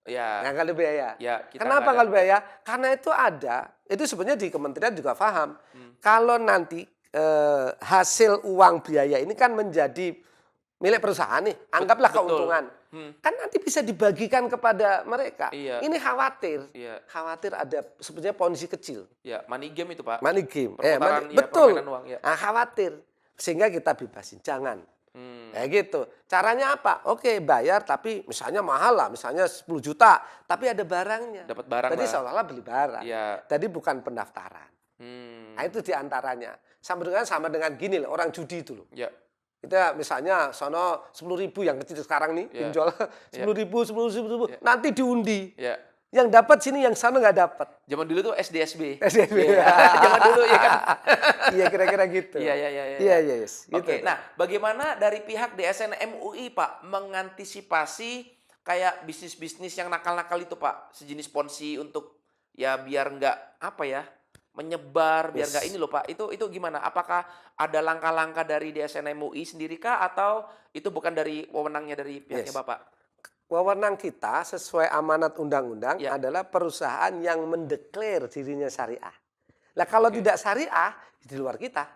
Ya, Nggak ada biaya. ya. Kita Kenapa nggak ada. kalau biaya? Karena itu ada, itu sebenarnya di kementerian juga paham. Kalau nanti hasil uang biaya ini kan menjadi milik perusahaan nih, anggaplah betul. keuntungan. Kan nanti bisa dibagikan kepada mereka. Iya. Ini khawatir. Iya. Khawatir ada sebenarnya ponzi kecil. Ya, money game itu, Pak. Money game. Perputaran, ya, betul. permainan uang, ya. Nah, khawatir. Sehingga kita bebasin. Jangan. Hmm. Kayak gitu. Caranya apa? Oke, bayar tapi misalnya mahal lah. Misalnya 10 juta. Tapi ada barangnya. Dapat barang Jadi lah. seolah-olah beli barang. Iya. Jadi bukan pendaftaran. Nah, itu diantaranya. Sama dengan gini loh. Orang judi itu loh. Ya. Kita misalnya sono 10.000 yang kecil sekarang nih. Ya. Pinjol 10.000. Ya. Nanti diundi. Ya. Yang dapat sini, yang sana nggak dapat. Zaman dulu tuh SDSB. SDSB. Iya. Zaman dulu ya kan. Iya, kira-kira gitu. Iya. Iya, yes. Gitu. Oke, nah bagaimana dari pihak DSN MUI, Pak, mengantisipasi kayak bisnis-bisnis yang nakal-nakal itu, Pak? Sejenis ponzi untuk ya biar nggak apa ya, menyebar, biar nggak Yes. ini loh, Pak. Itu gimana? Apakah ada langkah-langkah dari DSN MUI sendiri kah atau itu bukan dari wewenangnya dari pihaknya Yes. Bapak? Wewenang kita sesuai amanat undang-undang Ya. adalah perusahaan yang mendeklar dirinya syariah. Nah, kalau Oke. tidak syariah, di luar kita.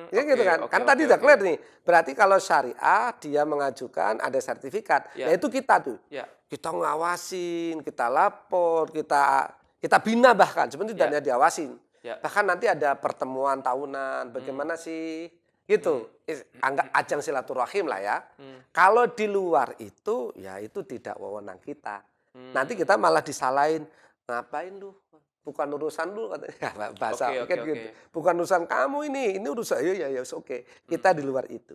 Ya Oke, gitu kan. oke, Kan tadi oke, udah clear nih. Berarti kalau syariah dia mengajukan ada sertifikat. Ya. Nah, itu kita tuh. Ya. Kita ngawasin, kita lapor, kita bina bahkan. Sebenarnya tidak Ya. hanya diawasin. Ya. Bahkan nanti ada pertemuan tahunan. Bagaimana sih? Gitu. Anggap ajang silaturahim lah ya. Kalau di luar itu, ya itu tidak wewenang kita. Nanti kita malah disalahin. Ngapain lu? Bukan urusan lu katanya. Bahasa Oke, mungkin oke, gitu. oke. Bukan urusan kamu ini urusan ya oke. Kita di luar itu.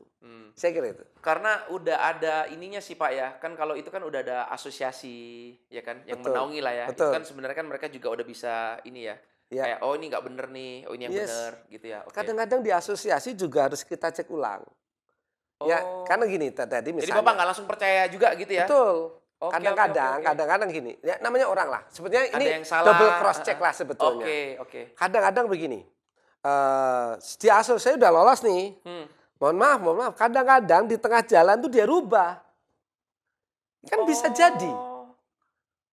Saya kira itu. Karena udah ada ininya sih, Pak, ya. Kan kalau itu kan udah ada asosiasi ya kan yang Betul, menaungi lah ya. Itu betul. kan sebenarnya kan mereka juga udah bisa ini ya. Ya. Kayak oh ini nggak bener nih, oh ini yang Yes. bener gitu ya. Oke. Kadang-kadang di asosiasi juga harus kita cek ulang. Ya, Oh. karena gini tadi Jadi misalnya. Bapak nggak langsung percaya juga gitu ya? Betul. Oke, Kadang-kadang, oke, oke. kadang-kadang gini. Ya, namanya orang lah. Sebetulnya Ada ini yang salah. double cross check lah sebetulnya. Oke. Kadang-kadang begini. Di asal saya udah lolos nih. Mohon maaf. Kadang-kadang di tengah jalan tuh dia rubah. Kan bisa jadi. Oh.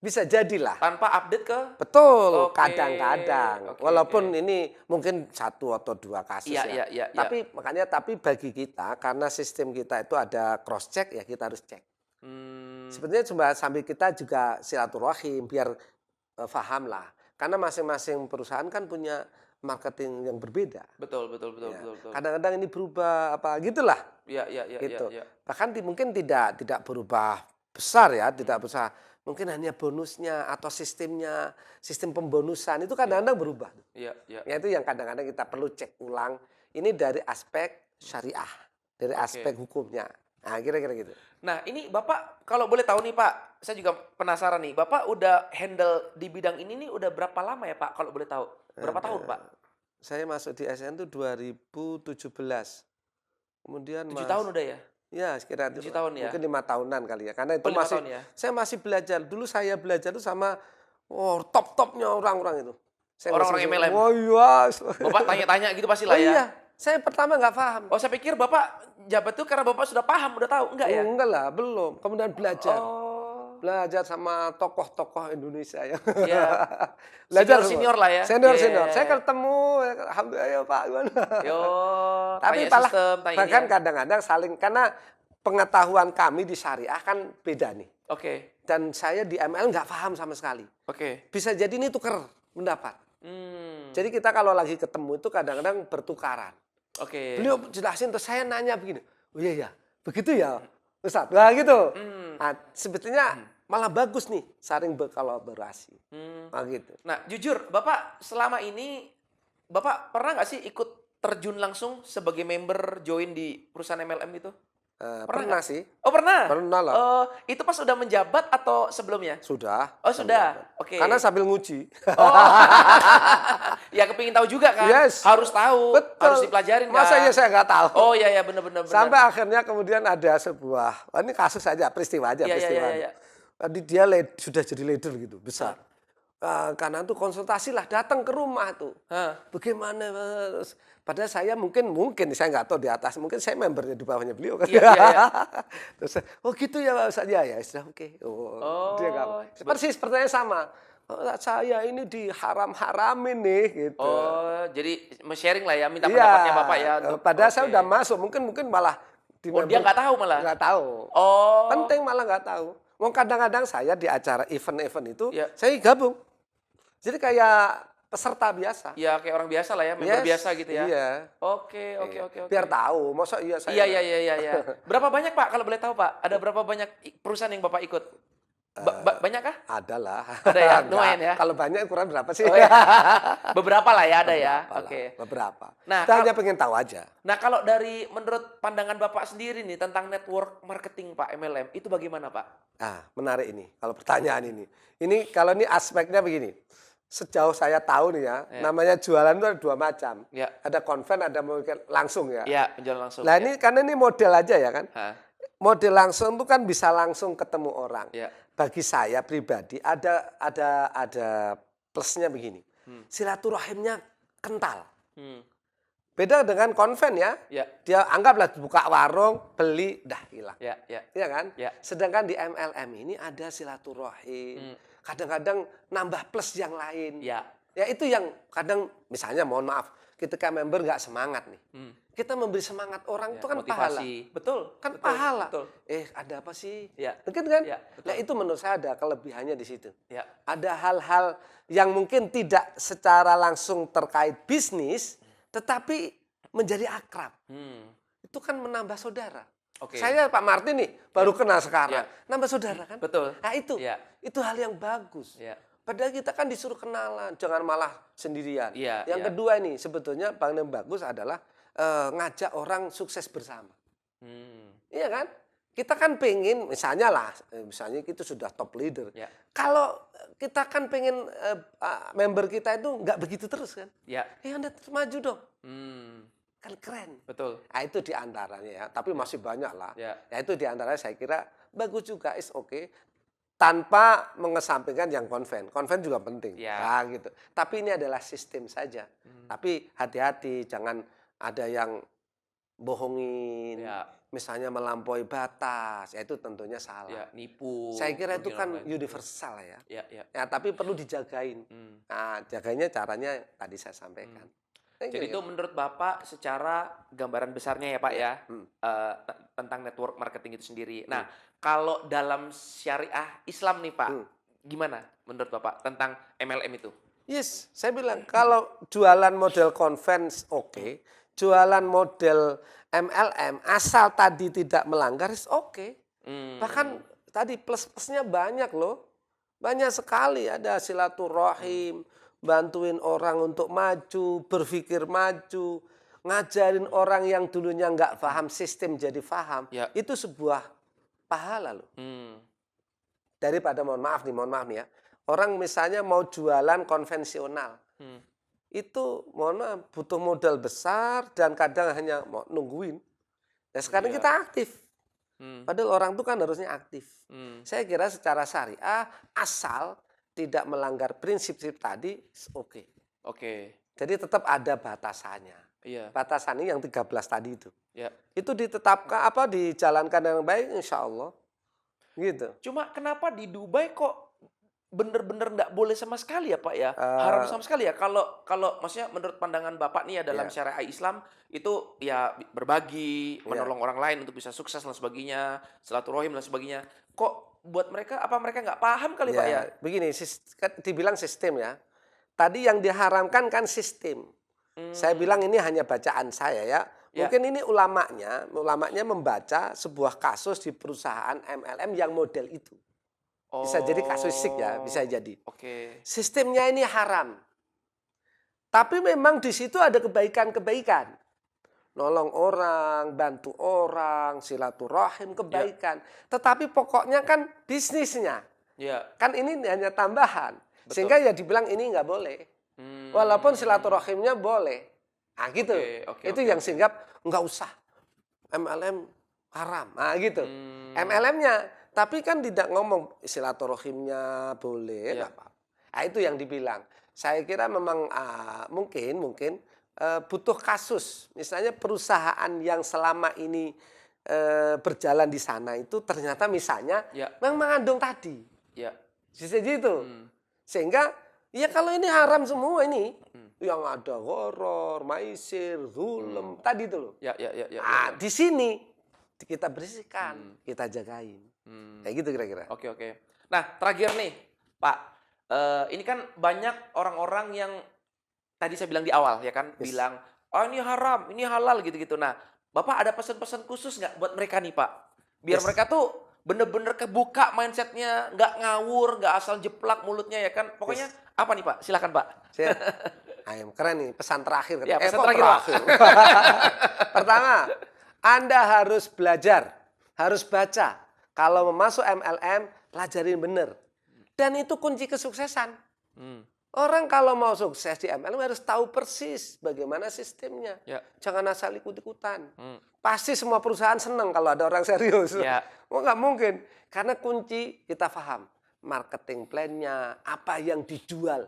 Bisa jadilah. Tanpa update ke? Betul, Oke, kadang-kadang. oke, Walaupun oke. ini mungkin 1 atau 2 kasus Iya. Tapi bagi kita, karena sistem kita itu ada cross check, ya kita harus cek. Sebenarnya cuma sambil kita juga silaturahim, biar paham lah. Karena masing-masing perusahaan kan punya marketing yang berbeda. Betul. Ya. Kadang-kadang ini berubah apa gitulah. Iya. Gitu. Bahkan mungkin tidak berubah besar ya, tidak besar. Mungkin hanya bonusnya atau sistem pembonusan itu kadang-kadang berubah. Iya. Ya itu yang kadang-kadang kita perlu cek ulang. Ini dari aspek syariah, dari aspek hukumnya. Nah, kira-kira gitu. Nah, ini Bapak kalau boleh tahu nih, Pak, saya juga penasaran nih. Bapak udah handle di bidang ini nih udah berapa lama ya, Pak, kalau boleh tahu? Berapa tahun, Pak? Saya masuk di SN itu 2017. Kemudian 7 tahun udah ya? Ya, sekitar 7 tahun ya? mungkin 5 tahunan kali ya. Karena itu 5 tahun ya? saya masih belajar. Dulu saya belajar itu sama top-topnya orang-orang itu. Saya Orang-orang masih- MLM? Oh iya. Bapak tanya-tanya gitu pasti Oh lah ya? iya. Saya pertama nggak paham. Oh, saya pikir Bapak jabat tuh karena Bapak sudah paham, udah tahu. Enggak ya? Enggak lah, belum. Kemudian belajar. Oh. Belajar sama tokoh-tokoh Indonesia ya. Iya. Belajar Senior lah ya? Senior. Iya. Saya ketemu, alhamdulillah ya Pak. Gimana? Yo, Tapi tanya malah sistem, tanya bahkan ini ya. kadang-kadang saling, karena pengetahuan kami di syariah kan beda nih. Oke. Dan saya di ML nggak paham sama sekali. Oke. Bisa jadi ini tuker pendapat. Hmm. Jadi kita kalau lagi ketemu itu kadang-kadang bertukaran. Oke. Beliau jelasin, terus saya nanya begini. Oh iya ya, begitu ya Ustaz. Nah gitu. Nah, sebetulnya malah bagus nih saling berkolaborasi. Hmm. Nah, gitu. Nah, jujur, Bapak selama ini, Bapak pernah nggak sih ikut terjun langsung sebagai member join di perusahaan MLM itu? Pernah Pernah nggak? sih, Oh, pernah? pernah lah. Itu pas udah menjabat atau sebelumnya? Sudah. Oh, sambil sudah. jalan. Oke. Karena sambil nguji. Oh, ya kepingin tahu juga kan? Yes. Harus tahu, Betul. harus dipelajarin kan? Masa ya saya nggak tahu. Oh, iya, iya, benar-benar. Sampai akhirnya kemudian ada sebuah, ini kasus aja, peristiwa aja, Iya, iya, peristiwa. iya, iya. Tadi dia sudah jadi leader gitu, besar. Karena itu konsultasi lah, datang ke rumah tuh. Hah. Bagaimana, Mas? Padahal saya mungkin saya nggak tahu di atas, mungkin saya membernya di bawahnya beliau kan. Iya, iya, iya. Terus, oh gitu ya Pak Ustadz, ya sudah oke. Oh, Dia nggak, persis pertanyaan sama. Oh, saya ini diharam-haramin nih gitu. Oh, jadi sharing lah ya, minta Iya, pendapatnya Bapak ya. padahal saya oke. udah masuk, mungkin malah di Oh, dia member- nggak tahu malah? nggak tahu. Oh. Penting malah nggak tahu. Mau kadang-kadang saya di acara event-event itu, Iya. saya gabung. Jadi kayak peserta biasa. Ya kayak orang biasa lah ya, member Yes, biasa gitu ya. Iya. Oke, oke, Iya. oke, oke. Biar tahu, masa iya saya. Iya, iya, iya, iya, iya. Berapa banyak Pak kalau boleh tahu Pak? Ada berapa banyak perusahaan yang Bapak ikut? Banyak kah? Ada lah. Ada ya? Enggak. Lumayan ya? Kalau banyak ukuran berapa sih? Oh, iya. Beberapa lah ya ada ya. Beberapa lah, Oke. beberapa. Nah, Kita hanya pengen tahu aja. Nah, kalau dari menurut pandangan Bapak sendiri nih tentang network marketing Pak MLM, itu bagaimana Pak? Menarik ini, kalau pertanyaan ini. Ini kalau ini aspeknya begini. Sejauh saya tahu nih ya, namanya jualan itu ada dua macam. Ya. Ada konven, ada mungkin langsung ya. Iya, penjualan langsung. Nah ya. ini karena ini model aja ya kan. Hah? Model langsung itu kan bisa langsung ketemu orang. Ya. Bagi saya pribadi ada plusnya begini. Silaturahimnya kental. Hmm. Beda dengan konven ya. Ya. Dia anggaplah buka warung, beli, dah hilang. Ya, ya. Iya kan? Ya. Sedangkan di MLM ini ada silaturahim. Kadang-kadang nambah plus yang lain. Ya. Ya itu yang kadang misalnya mohon maaf, ketika member nggak semangat nih. Kita memberi semangat orang itu kan pahala. Motivasi. Betul. Kan betul, pahala. Betul. Ada apa sih? Ya. Mungkin kan? Ya, betul. Nah itu menurut saya ada kelebihannya di situ. Ya. Ada hal-hal yang mungkin tidak secara langsung terkait bisnis, tetapi menjadi akrab. Itu kan menambah saudara. Oke. Saya Pak Martin nih baru kenal sekarang, Ya. nambah saudara kan? Betul. Nah itu, Ya. itu hal yang bagus. Ya. Padahal kita kan disuruh kenalan, jangan malah sendirian. Iya, Yang iya. kedua ini sebetulnya paling bagus adalah ngajak orang sukses bersama. Iya kan? Kita kan pengen, misalnya kita sudah top leader. Ya. Kalau kita kan pengen member kita itu nggak begitu terus kan? Ya. Anda terus maju dong, kan keren. Betul. Nah, itu diantaranya ya, tapi masih banyak lah. Ya. Ya itu diantaranya saya kira bagus juga, is oke. Tanpa mengesampingkan yang konven. Konven juga penting. Ya. Nah, gitu. Tapi ini adalah sistem saja. Tapi hati-hati, jangan ada yang bohongin. Ya. Misalnya melampaui batas, ya itu tentunya salah. Ya, nipu. Saya kira itu merugikan kan orang lain. universal ya. Ya, ya. Ya, tapi perlu dijagain. Nah, jaganya caranya tadi saya sampaikan. Thank Jadi you, itu ya. menurut Bapak secara gambaran besarnya ya Pak ya, tentang network marketing itu sendiri. Nah, kalau dalam syariah Islam nih Pak, gimana menurut Bapak tentang MLM itu? Yes, saya bilang kalau jualan model konven oke, jualan model MLM asal tadi tidak melanggar oke. Bahkan tadi plus-plusnya banyak loh. Banyak sekali, ada silaturahim, bantuin orang untuk maju, berpikir maju, ngajarin orang yang dulunya nggak paham sistem jadi paham. Ya. Itu sebuah pahala loh. Daripada mohon maaf nih ya, orang misalnya mau jualan konvensional, itu mohon maaf butuh modal besar dan kadang hanya mau nungguin. Nah sekarang Iya. kita aktif, padahal orang itu kan harusnya aktif. Saya kira secara syariah asal tidak melanggar prinsip-prinsip tadi, oke. Oke. Jadi tetap ada batasannya. Iya. Batasan ini yang 13 tadi itu. Ya. Itu ditetapkan dijalankan dengan baik insya Allah. Gitu. Cuma kenapa di Dubai kok bener-bener nggak boleh sama sekali ya Pak ya? Haram sama sekali ya? Kalau maksudnya menurut pandangan Bapak nih ya dalam syariah Islam itu ya berbagi, menolong orang lain untuk bisa sukses dan sebagainya, silaturahim dan sebagainya. Kok buat mereka, apa mereka nggak paham kali Pak ya? Begini, kan dibilang sistem ya. Tadi yang diharamkan kan sistem. Saya bilang ini hanya bacaan saya ya. Mungkin ini ulamanya membaca sebuah kasus di perusahaan MLM yang model itu. Bisa jadi kasuistik ya, Oh, bisa jadi. Oke. Sistemnya ini haram. Tapi memang di situ ada kebaikan-kebaikan. Nolong orang, bantu orang, silaturahim, kebaikan. Tetapi pokoknya kan bisnisnya. Ya, Kan ini hanya tambahan. betul. Sehingga ya dibilang ini nggak boleh. Hmm. Walaupun silaturahimnya boleh. Nah gitu. Oke, Itu oke, yang oke. sehingga nggak usah. MLM haram. Nah gitu. Hmm. MLM-nya. Tapi kan tidak ngomong silaturahimnya boleh. Iya. Nggak apa-apa. Nah itu yang dibilang. Saya kira memang mungkin butuh kasus. Misalnya perusahaan yang selama ini berjalan di sana itu ternyata misalnya Ya, memang mengandung tadi. ya. Bisa gitu. Hmm. Sehingga ya kalau ini haram semua ini. Hmm. Yang ada horor, maisir, zulem, tadi itu loh. Ya, ya, ya, ya, Nah, ya. di sini kita bersihkan, kita jagain. Hmm. Kayak gitu kira-kira. Oke, oke. Nah, terakhir nih, Pak. Ini kan banyak orang-orang yang tadi saya bilang di awal, ya kan? Yes. Bilang, oh ini haram, ini halal, gitu-gitu. Nah, Bapak ada pesan-pesan khusus nggak buat mereka nih, Pak? Biar Yes. mereka tuh bener-bener kebuka mindsetnya, nggak ngawur, nggak asal jeplak mulutnya, ya kan? Pokoknya apa nih, Pak? Silakan, Pak. Siap. Ayam keren nih, pesan terakhir. Ya, pesan kok terakhir, Pak. Pertama, Anda harus belajar, harus baca. Kalau mau masuk MLM, pelajarin bener. Dan itu kunci kesuksesan. Hmm. Orang kalau mau sukses di MLM harus tahu persis bagaimana sistemnya. Ya. Jangan asal ikut-ikutan. Hmm. Pasti semua perusahaan senang kalau ada orang serius. Ya. Oh, nggak mungkin. Karena kunci kita paham. Marketing plan-nya, apa yang dijual.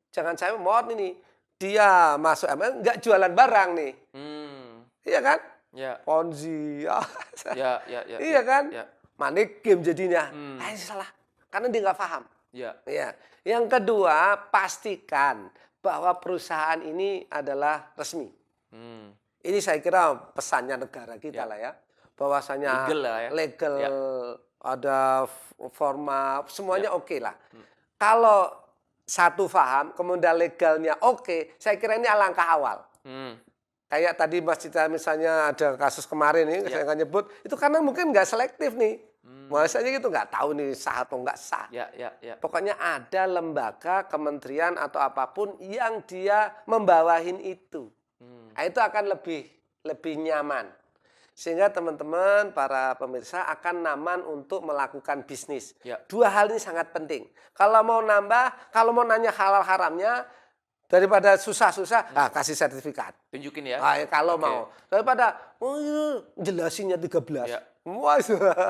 Jangan saya mau ini, dia masuk MLM nggak jualan barang nih. Hmm. Iya kan? Ya. Ponzi. Ya, ya, ya. Iya kan? Ya. Money game jadinya. Hmm. Ini salah. Karena dia nggak paham. Ya. Ya. Yang kedua, pastikan bahwa perusahaan ini adalah resmi. Hmm. Ini saya kira pesannya negara kita Ya. lah ya. Bahwasanya Legal lah ya. legal, Ya. ada forma, semuanya oke lah. Kalau satu paham, kemudian legalnya oke, saya kira ini alangkah awal. Hmm. Kayak tadi Mas Cita misalnya ada kasus kemarin ini, Ya. saya nggak nyebut, itu karena mungkin nggak selektif nih. Maksudnya gitu nggak tahu nih sah atau nggak sah. Ya, ya, ya. Pokoknya ada lembaga, kementerian atau apapun yang dia membawahin itu. Hmm. Nah, itu akan lebih nyaman. Sehingga teman-teman, para pemirsa akan nyaman untuk melakukan bisnis. Ya. Dua hal ini sangat penting. Kalau mau nambah, kalau mau nanya halal haramnya, daripada susah-susah, kasih sertifikat. Tunjukin ya. Ah, ya, kalau Oke. mau. Daripada, jelasinnya 13. Ya. Wah,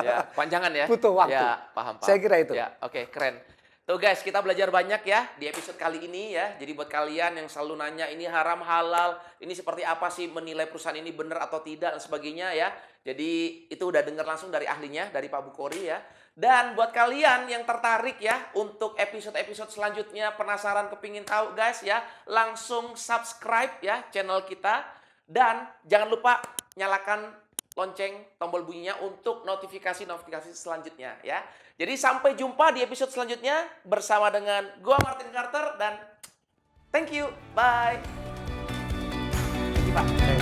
Ya, panjangan ya. butuh waktu. Ya, paham, paham. Saya kira itu. Ya, oke, keren. Tuh guys, kita belajar banyak ya di episode kali ini ya. Jadi buat kalian yang selalu nanya ini haram halal, ini seperti apa sih menilai perusahaan ini benar atau tidak dan sebagainya ya. Jadi itu udah dengar langsung dari ahlinya, dari Pak Bukhori ya. Dan buat kalian yang tertarik ya untuk episode-episode selanjutnya, penasaran kepingin tahu guys ya, langsung subscribe ya channel kita. Dan jangan lupa nyalakan lonceng tombol bunyinya untuk notifikasi-notifikasi selanjutnya ya. Jadi sampai jumpa di episode selanjutnya bersama dengan gua Martin Carter dan thank you. Bye. Thank you, Pak.